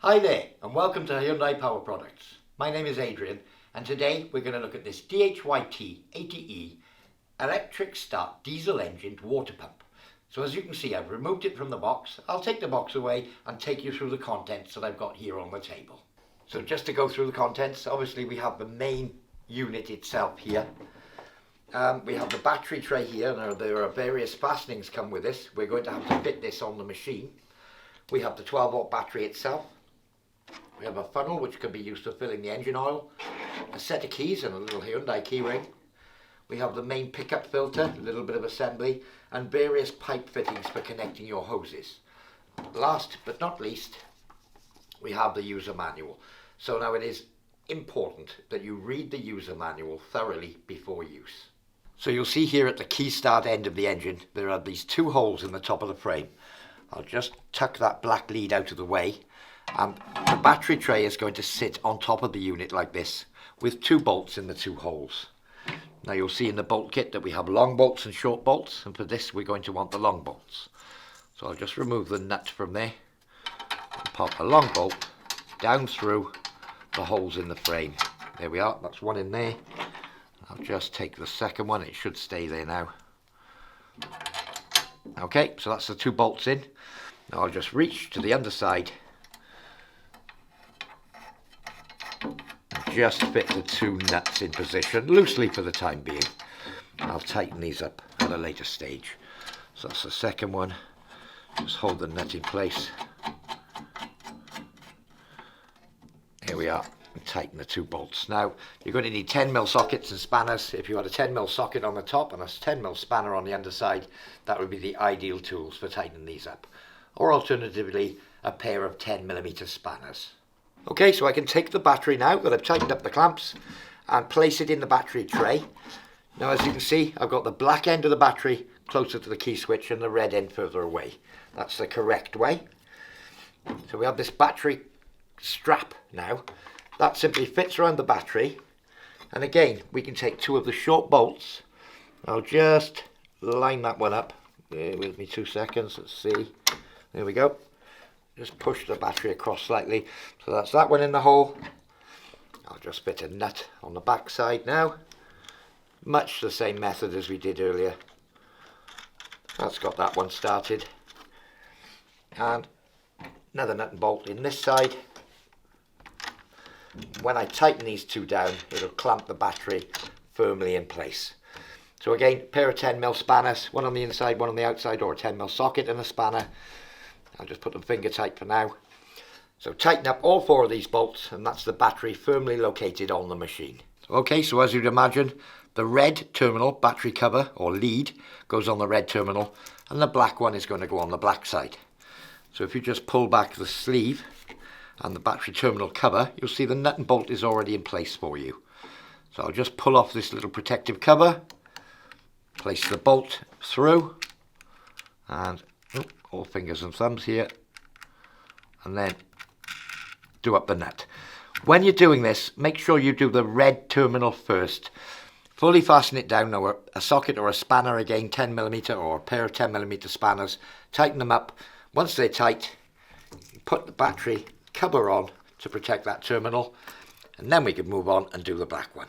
Hi there and welcome to Hyundai Power Products. My name is Adrian and today we're going to look at this DHYT80E electric start diesel engined water pump. So as you can see, I've removed it from the box. I'll take the box away and take you through the contents that I've got here on the table. So just to go through the contents, obviously we have the main unit itself here. We have the battery tray here. Now there are various fastenings come with this. We're going to have to fit this on the machine. We have the 12-volt battery itself. We have a funnel which can be used for filling the engine oil, a set of keys and a little Hyundai key ring. We have the main pickup filter, a little bit of assembly, and various pipe fittings for connecting your hoses. Last but not least, we have the user manual. So now it is important that you read the user manual thoroughly before use. So you'll see here at the key start end of the engine, there are these two holes in the top of the frame. I'll just tuck that black lead out of the way. And the battery tray is going to sit on top of the unit like this with two bolts in the two holes. Now you'll see in the bolt kit that we have long bolts and short bolts, and for this we're going to want the long bolts. So I'll just remove the nut from there and pop a long bolt down through the holes in the frame. There we are, that's one in there. I'll just take the second one, it should stay there now. Okay, so that's the two bolts in. Now I'll just reach to the underside, just fit the two nuts in position loosely for the time being. I'll tighten these up at a later stage. So that's the second one. Just hold the nut in place. Here we are. And tighten the two bolts. Now you're going to need 10mm sockets and spanners. If you had a 10mm socket on the top and a 10mm spanner on the underside, that would be the ideal tools for tightening these up. Or alternatively, a pair of 10mm spanners. Okay, so I can take the battery now that I've tightened up the clamps and place it in the battery tray. Now as you can see, I've got the black end of the battery closer to the key switch and the red end further away. That's the correct way. So we have this battery strap now. That simply fits around the battery. And again, we can take two of the short bolts. I'll just line that one up. Bear with me 2 seconds, let's see. There we go. Just push the battery across slightly. So that's that one in the hole. I'll just fit a nut on the back side now. Much the same method as we did earlier. That's got that one started. And another nut and bolt in this side. When I tighten these two down, it'll clamp the battery firmly in place. So again, a pair of 10mm spanners, one on the inside, one on the outside, or a 10mm socket and a spanner. I'll just put them finger tight for now. So tighten up all four of these bolts, and that's the battery firmly located on the machine. Okay, so as you'd imagine, the red terminal battery cover or lead goes on the red terminal, and the black one is going to go on the black side. So if you just pull back the sleeve and the battery terminal cover, you'll see the nut and bolt is already in place for you. So I'll just pull off this little protective cover, place the bolt through, and all fingers and thumbs here, and then do up the nut. When you're doing this, make sure you do the red terminal first. Fully fasten it down, or a socket or a spanner, again 10mm or a pair of 10mm spanners, tighten them up. Once they're tight, put the battery cover on to protect that terminal, and then we can move on and do the black one.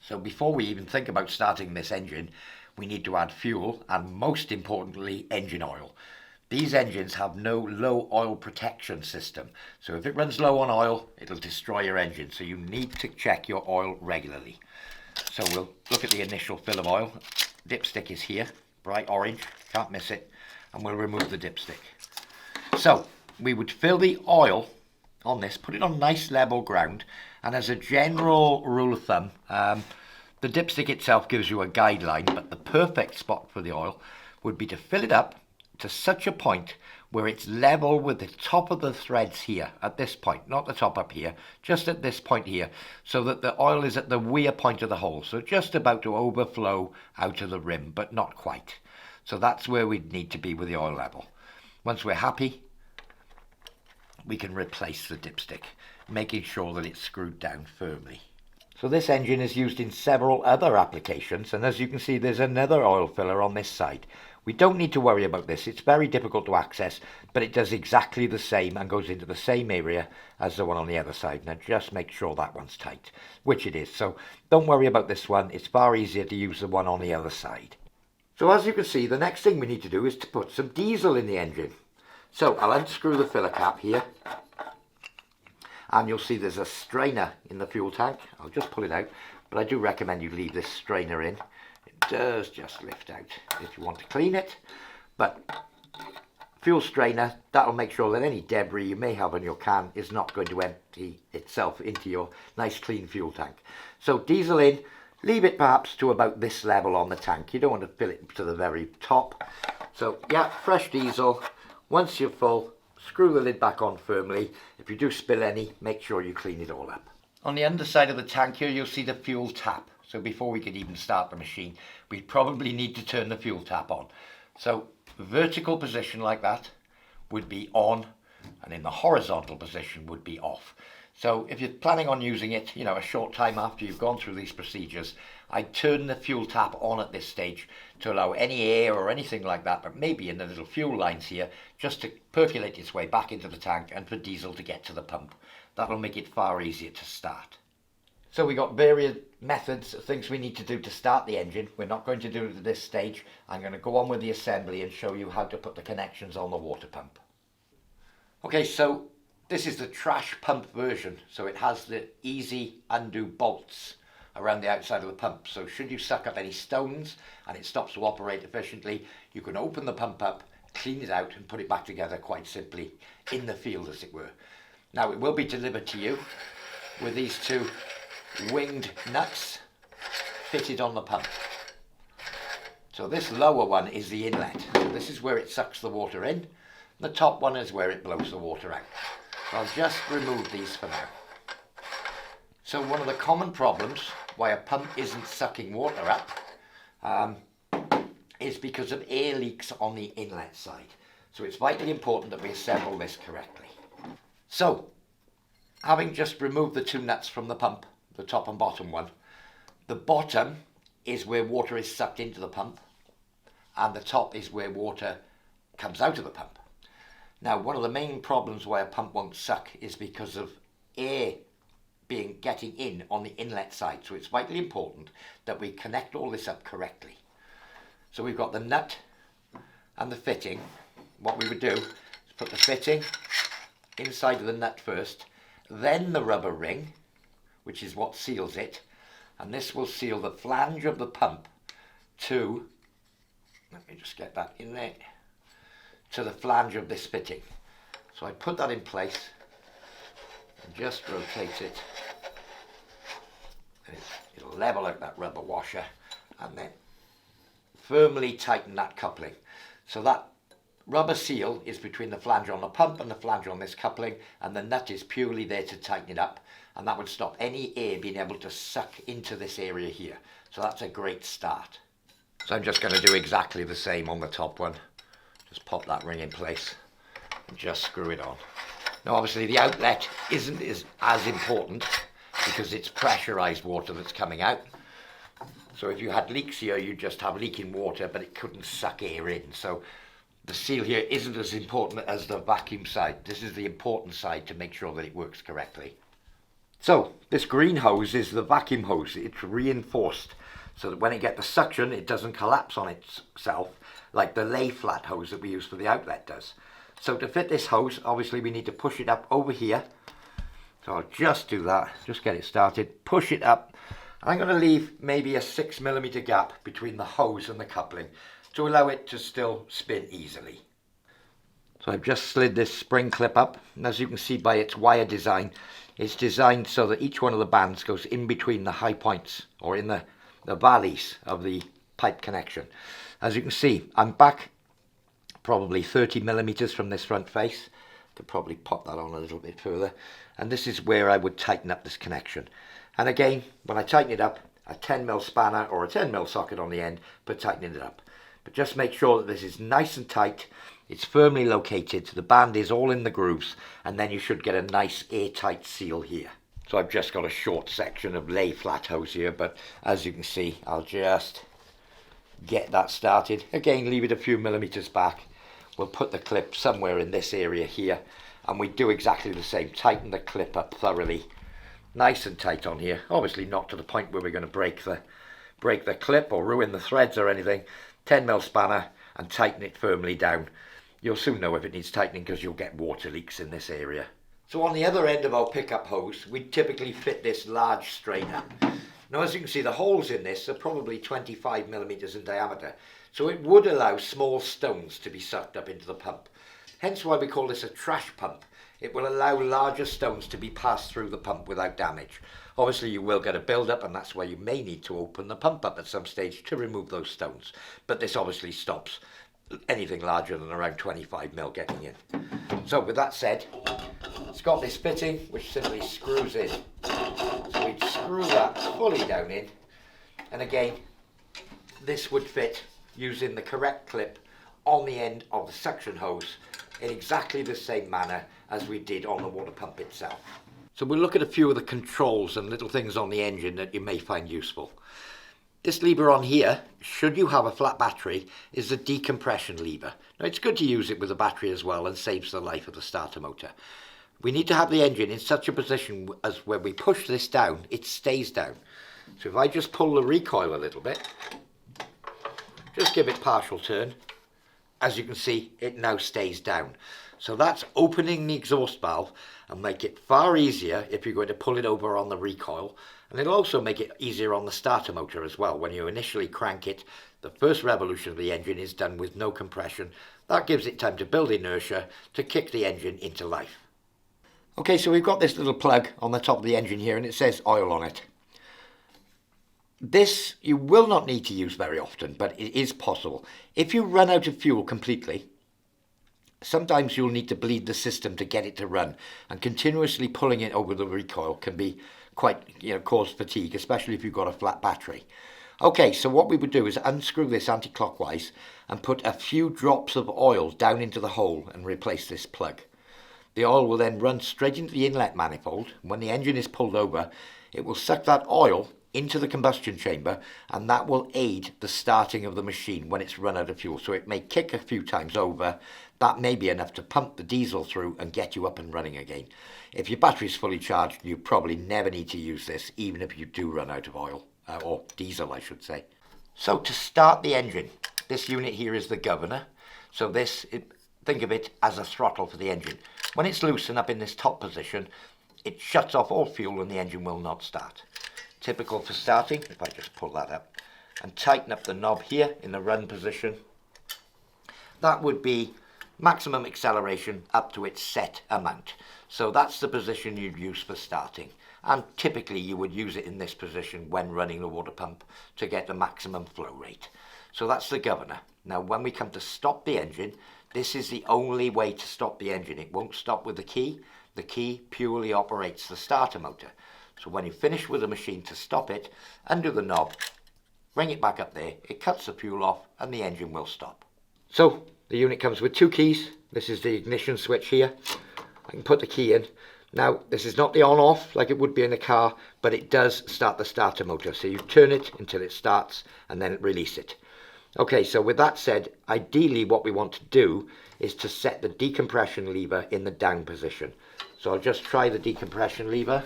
So before we even think about starting this engine, we need to add fuel and, most importantly, engine oil. These engines have no low oil protection system, so if it runs low on oil, it'll destroy your engine, so you need to check your oil regularly. So we'll look at the initial fill of oil. Dipstick is here, bright orange, can't miss it, and we'll remove the dipstick. So we would fill the oil on this, put it on nice level ground, and as a general rule of thumb, the dipstick itself gives you a guideline, but the perfect spot for the oil would be to fill it up to such a point where it's level with the top of the threads here, at this point, not the top up here, just at this point here, so that the oil is at the weir point of the hole, so just about to overflow out of the rim, but not quite. So that's where we'd need to be with the oil level. Once we're happy, we can replace the dipstick, making sure that it's screwed down firmly. So this engine is used in several other applications, and as you can see there's another oil filler on this side. We don't need to worry about this, it's very difficult to access, but it does exactly the same and goes into the same area as the one on the other side. Now just make sure that one's tight, which it is, so don't worry about this one, it's far easier to use the one on the other side. So as you can see, the next thing we need to do is to put some diesel in the engine. So I'll unscrew the filler cap here, and you'll see there's a strainer in the fuel tank. I'll just pull it out, but I do recommend you leave this strainer in. It does just lift out if you want to clean it, but fuel strainer, that'll make sure that any debris you may have on your can is not going to empty itself into your nice clean fuel tank. So diesel in, leave it perhaps to about this level on the tank. You don't want to fill it to the very top. So yeah, fresh diesel. Once you're full, screw the lid back on firmly. If you do spill any, make sure you clean it all up. On the underside of the tank here, you'll see the fuel tap. So before we could even start the machine, we probably need to turn the fuel tap on. So vertical position like that would be on, and in the horizontal position would be off. So if you're planning on using it, you know, a short time after you've gone through these procedures, I'd turn the fuel tap on at this stage to allow any air or anything like that, but maybe in the little fuel lines here, just to percolate its way back into the tank and for diesel to get to the pump. That'll make it far easier to start. So we got various methods of things we need to do to start the engine. We're not going to do it at this stage. I'm going to go on with the assembly and show you how to put the connections on the water pump. Okay, so this is the trash pump version. So it has the easy undo bolts around the outside of the pump. So should you suck up any stones and it stops to operate efficiently, you can open the pump up, clean it out and put it back together quite simply in the field, as it were. Now it will be delivered to you with these two winged nuts fitted on the pump. So this lower one is the inlet. So this is where it sucks the water in. The top one is where it blows the water out. So I'll just remove these for now. So one of the common problems why a pump isn't sucking water up is because of air leaks on the inlet side. So it's vitally important that we assemble this correctly. So, having just removed the two nuts from the pump, the top and bottom one, the bottom is where water is sucked into the pump, and the top is where water comes out of the pump. Now, one of the main problems why a pump won't suck is because of air getting in on the inlet side. So it's vitally important that we connect all this up correctly. So we've got the nut and the fitting. What we would do is put the fitting inside of the nut first, then the rubber ring, which is what seals it, and this will seal the flange of the pump to, let me just get that in there, to the flange of this fitting. So I put that in place and just rotate it, and it'll level out that rubber washer, and then firmly tighten that coupling. So that rubber seal is between the flange on the pump and the flange on this coupling, and the nut is purely there to tighten it up, and that would stop any air being able to suck into this area here. So that's a great start. So I'm just going to do exactly the same on the top one. Just pop that ring in place and just screw it on. Now obviously the outlet isn't as important because it's pressurized water that's coming out. So if you had leaks here, you'd just have leaking water, but it couldn't suck air in. So the seal here isn't as important as the vacuum side. This is the important side to make sure that it works correctly. So this green hose is the vacuum hose. It's reinforced so that when it gets the suction, it doesn't collapse on itself like the lay flat hose that we use for the outlet does. So to fit this hose, obviously we need to push it up over here. So I'll just do that, just get it started, push it up. I'm going to leave maybe a 6mm gap between the hose and the coupling to allow it to still spin easily. So I've just slid this spring clip up, and as you can see by its wire design, it's designed so that each one of the bands goes in between the high points or in the valleys of the pipe connection. As you can see, I'm back probably 30mm from this front face. Could probably pop that on a little bit further, and this is where I would tighten up this connection. And again, when I tighten it up, a 10mm spanner or a 10mm socket on the end for tightening it up. But just make sure that this is nice and tight, it's firmly located, the band is all in the grooves, and then you should get a nice airtight seal here. So I've just got a short section of lay flat hose here, but as you can see, I'll just get that started. Again, leave it a few millimeters back. We'll put the clip somewhere in this area here, and we do exactly the same. Tighten the clip up thoroughly, nice and tight on here. Obviously not to the point where we're going to break the clip or ruin the threads or anything. 10mm spanner and tighten it firmly down. You'll soon know if it needs tightening because you'll get water leaks in this area. So on the other end of our pickup hose, we typically fit this large strainer. Now as you can see, the holes in this are probably 25mm in diameter, so it would allow small stones to be sucked up into the pump. Hence why we call this a trash pump. It will allow larger stones to be passed through the pump without damage. Obviously you will get a build-up, and that's why you may need to open the pump up at some stage to remove those stones. But this obviously stops anything larger than around 25mm getting in. So with that said, it's got this fitting which simply screws in. So we'd screw that fully down in, and again this would fit using the correct clip on the end of the suction hose in exactly the same manner as we did on the water pump itself. So we'll look at a few of the controls and little things on the engine that you may find useful. This lever on here, should you have a flat battery, is the decompression lever. Now it's good to use it with a battery as well and saves the life of the starter motor. We need to have the engine in such a position as when we push this down, it stays down. So if I just pull the recoil a little bit, just give it partial turn, as you can see, it now stays down. So that's opening the exhaust valve and make it far easier if you're going to pull it over on the recoil. And it'll also make it easier on the starter motor as well. When you initially crank it, the first revolution of the engine is done with no compression. That gives it time to build inertia to kick the engine into life. Okay, so we've got this little plug on the top of the engine here, and it says oil on it. This you will not need to use very often, but it is possible. If you run out of fuel completely, sometimes you'll need to bleed the system to get it to run, and continuously pulling it over the recoil can be quite, cause fatigue, especially if you've got a flat battery. Okay, so what we would do is unscrew this anti-clockwise and put a few drops of oil down into the hole and replace this plug. The oil will then run straight into the inlet manifold. When the engine is pulled over, it will suck that oil into the combustion chamber, and that will aid the starting of the machine when it's run out of fuel. So it may kick a few times over. That may be enough to pump the diesel through and get you up and running again. If your battery is fully charged, you probably never need to use this, even if you do run out of oil, or diesel I should say. So to start the engine, this unit here is the governor. So think of it as a throttle for the engine. When it's loose and up in this top position, it shuts off all fuel and the engine will not start. Typical for starting, if I just pull that up and tighten up the knob here in the run position, that would be maximum acceleration up to its set amount. So that's the position you'd use for starting, and typically you would use it in this position when running the water pump to get the maximum flow rate. So that's the governor. Now when we come to stop the engine, this is the only way to stop the engine. It won't stop with the key. The key purely operates the starter motor. So when you finish with the machine, to stop it, undo the knob, bring it back up there, it cuts the fuel off and the engine will stop. So the unit comes with two keys. This is the ignition switch here. I can put the key in. Now this is not the on off like it would be in a car, but it does start the starter motor. So you turn it until it starts and then release it. Okay, so with that said, ideally what we want to do is to set the decompression lever in the down position. So I'll just try the decompression lever.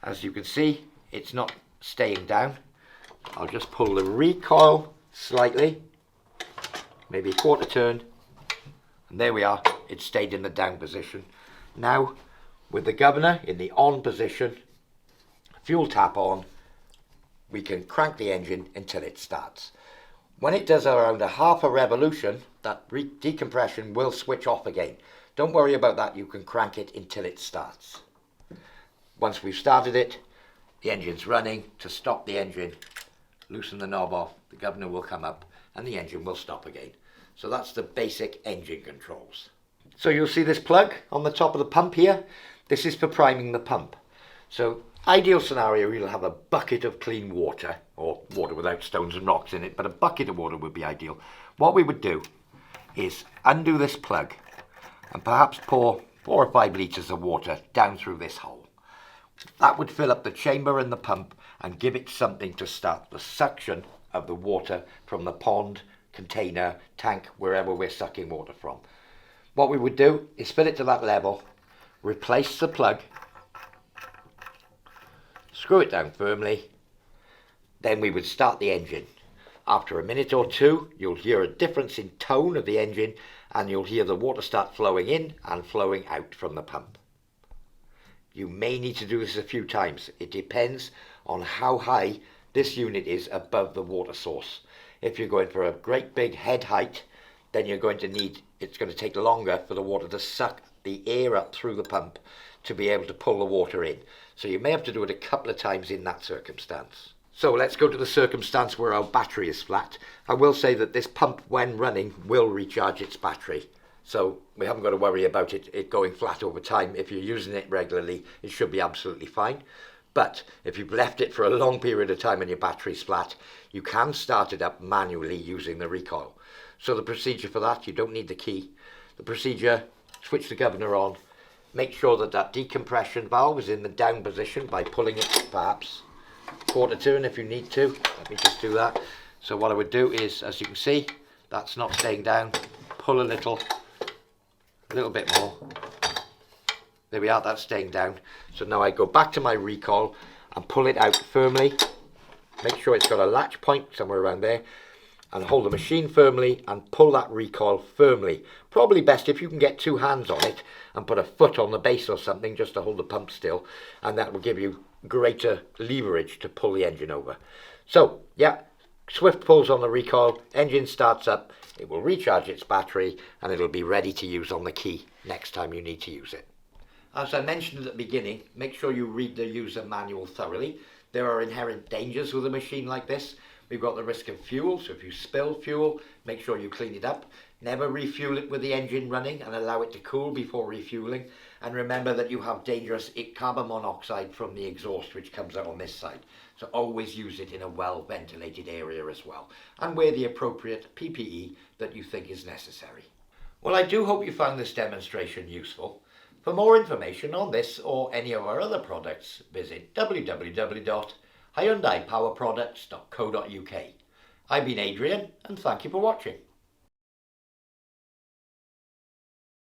As you can see, it's not staying down. I'll just pull the recoil slightly, maybe a quarter turn, and there we are, it stayed in the down position. Now, with the governor in the on position, fuel tap on, we can crank the engine until it starts. When it does around a half a revolution, that decompression will switch off again. Don't worry about that, you can crank it until it starts. Once we've started it, the engine's running. To stop the engine, loosen the knob off, the governor will come up and the engine will stop again. So that's the basic engine controls. So you'll see this plug on the top of the pump here. This is for priming the pump. So ideal scenario, you'll have a bucket of clean water, or water without stones and rocks in it, but a bucket of water would be ideal. What we would do is undo this plug and perhaps pour 4 or 5 litres of water down through this hole. That would fill up the chamber in the pump and give it something to start the suction of the water from the pond, container, tank, wherever we're sucking water from. What we would do is fill it to that level, replace the plug, screw it down firmly, then we would start the engine. After a minute or two, you'll hear a difference in tone of the engine and you'll hear the water start flowing in and flowing out from the pump. You may need to do this a few times. It depends on how high this unit is above the water source. If you're going for a great big head height, then it's going to take longer for the water to suck the air up through the pump to be able to pull the water in. So you may have to do it a couple of times in that circumstance. So let's go to the circumstance where our battery is flat. I will say that this pump, when running, will recharge its battery. So we haven't got to worry about it going flat over time. If you're using it regularly, it should be absolutely fine. But if you've left it for a long period of time and your battery's flat, you can start it up manually using the recoil. So the procedure for that, you don't need the key. The procedure, switch the governor on, make sure that decompression valve is in the down position by pulling it perhaps quarter turn if you need to. Let me just do that. So what I would do is, as you can see, that's not staying down. Pull a little bit more. There we are, that's staying down. So now I go back to my recoil and pull it out firmly. Make sure it's got a latch point somewhere around there, and hold the machine firmly and pull that recoil firmly. Probably best if you can get two hands on it and put a foot on the base or something just to hold the pump still, and that will give you greater leverage to pull the engine over. So yeah, swift pulls on the recoil, engine starts up, it will recharge its battery and it'll be ready to use on the key next time you need to use it. As I mentioned at the beginning, make sure you read the user manual thoroughly. There are inherent dangers with a machine like this. We've got the risk of fuel, so if you spill fuel, make sure you clean it up. Never refuel it with the engine running and allow it to cool before refueling. And remember that you have dangerous carbon monoxide from the exhaust which comes out on this side. So always use it in a well ventilated area as well. And wear the appropriate PPE that you think is necessary. Well, I do hope you found this demonstration useful. For more information on this or any of our other products, visit www.hyundaipowerproducts.co.uk. I've been Adrian and thank you for watching.